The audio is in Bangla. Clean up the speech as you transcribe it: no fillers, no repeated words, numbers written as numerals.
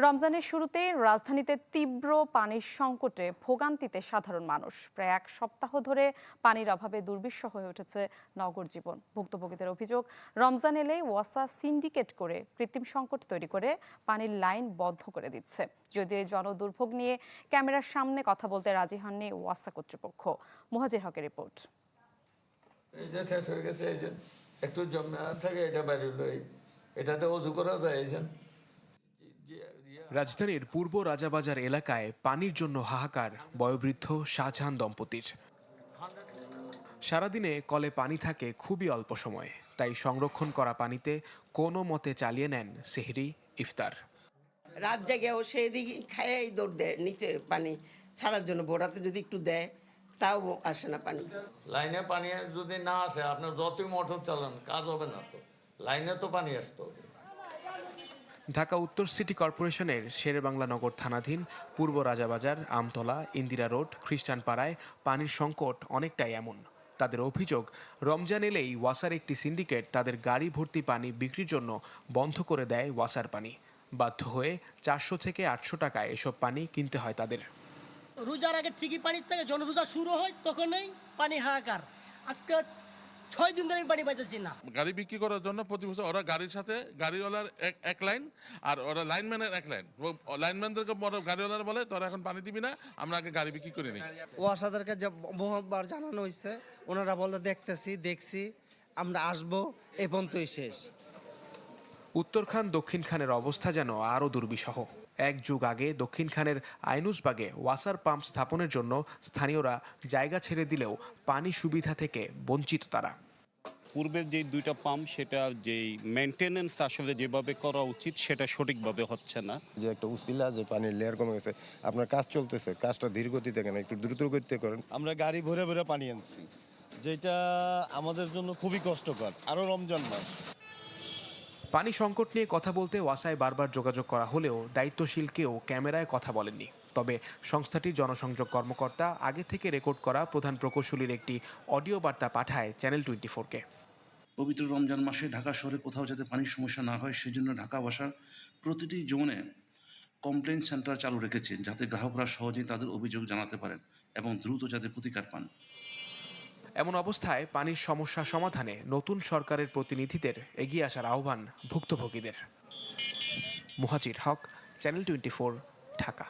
রমজানের শুরুতে রাজধানীতে তীব্র পানির সংকটে ভোগান্তিতে সাধারণ মানুষ। প্রায় এক সপ্তাহ ধরে পানির অভাবে দুর্বিষহ হয়ে উঠেছে নগর জীবন। ভুক্তভোগীদের অভিযোগ, রমজান এলেই ওয়াসা সিন্ডিকেট করে কৃত্রিম সংকট তৈরি করে পানির লাইন বন্ধ করে দিচ্ছে। যদিও এই জনদুর্ভোগ নিয়ে ক্যামেরার সামনে কথা বলতে রাজি হননি ওয়াসা কর্তৃপক্ষ। মুহাজির হকের রিপোর্ট। এই যে শেষ হয়ে গেছে, এই যে একটু জমে থাকে, এটা বেরোলো, এটাতে অজু করা যায়। এই যে রাজধানীর পূর্ব রাজাবাজার এলাকায় পানির জন্য হাহাকার বয়োবৃদ্ধ শাহজাহান দম্পতির। সারাদিনে কলে পানি থাকে খুবই অল্প সময়, তাই সংরক্ষণ করা পানিতে কোনো মতে চালিয়ে নেন সেহরি, ইফতার। রাত জায়গাও সেই খায় দৌড় দেয় নিচে পানি ছাড়ার জন্য। বোরাতে যদি একটু দেয় তাও আসে না পানি। লাইনে পানি যদি না আসে, আপনার যতই মোটর চালান কাজ হবে না। তো লাইনে তো পানি আসতে হবে। ঢাকা উত্তর সিটি কর্পোরেশনের শেরেবাংলা নগর থানাধীন পূর্ব রাজাবাজার, আমতলা, ইন্দিরা রোড, খ্রিস্টানপাড়ায় পানির সংকট অনেকটাই এমন। তাদের অভিযোগ, রমজান এলেই ওয়াসার একটি সিন্ডিকেট তাদের গাড়ি ভর্তি পানি বিক্রির জন্য বন্ধ করে দেয় ওয়াসার পানি। বাধ্য হয়ে 400 থেকে 800 টাকায় এসব পানি কিনতে হয় তাদের। রোজার আগে ঠিকই পানির থেকে যখন রোজা শুরু হয় তখনই পানি হাহাকার। আজকে 6 দিন ধরে আমি পানি পাইতেছি না। গাড়ি বিক্রি করার জন্য প্রতি বছর ওরা গাড়ির সাথে গাড়িওয়ালার এক লাইন, আর ওরা লাইনম্যানের এক লাইন। লাইনম্যানদেরকে গাড়িওয়ালার বলে তোরা এখন পানি দিবি না, আমরা আগে গাড়ি বিক্রি করে নিই। ওয়াসাদেরকে যে বহুবার জানানো হয়েছে, ওনারা বলে দেখছি আমরা আসবো, এ পর্যন্তই শেষ। উত্তর খান দক্ষিণ খানের অবস্থা যেন আরও দুর্বিষহ। এক যুগ আগে দক্ষিণ খানের আইনুসবাগে ওয়াসার পাম্প স্থাপনের জন্য স্থানীয়রা জায়গা ছেড়ে দিলেও পানি সুবিধা থেকে বঞ্চিত তারা। পূর্বের যে দুইটা পাম্প, সেটা যেই মেনটেনেন্স আসলে যেভাবে করা উচিত সেটা সঠিকভাবে হচ্ছে না। যে একটা উসিলা যে পানির লেয়ার কমে গেছে, আপনার কাজ চলতেছে, কাজটা ধীর গতিতে কেন, একটু দ্রুত গতিতে করেন। আমরা গাড়ি ভরে ভরে পানি আনছি, যেটা আমাদের জন্য খুবই কষ্টকর। আরও রমজান মাস। পানি সংকট নিয়ে কথা বলতে ওয়াসায় বারবার যোগাযোগ করা হলেও দায়িত্বশীল কেউ ক্যামেরায় কথা বলেননি। তবে সংস্থাটির জনসংযোগ কর্মকর্তা আগে থেকে রেকর্ড করা প্রধান প্রকৌশলীর একটি অডিও বার্তা পাঠায় চ্যানেল 24-কে। পবিত্র রমজান মাসে ঢাকা শহরে কোথাও যাতে পানির সমস্যা না হয়, সেজন্য ঢাকা ওয়াসার প্রতিটি জোনে কমপ্লেন সেন্টার চালু রেখেছে, যাতে গ্রাহকরা সহজেই তাদের অভিযোগ জানাতে পারেন এবং দ্রুত যাতে প্রতিকার পান। এমন অবস্থায় পানির সমস্যা সমাধানে নতুন সরকারের প্রতিনিধিদের এগিয়ে আসার আহ্বান ভুক্তভোগীদের। মুহাজির হক, চ্যানেল 24, ঢাকা।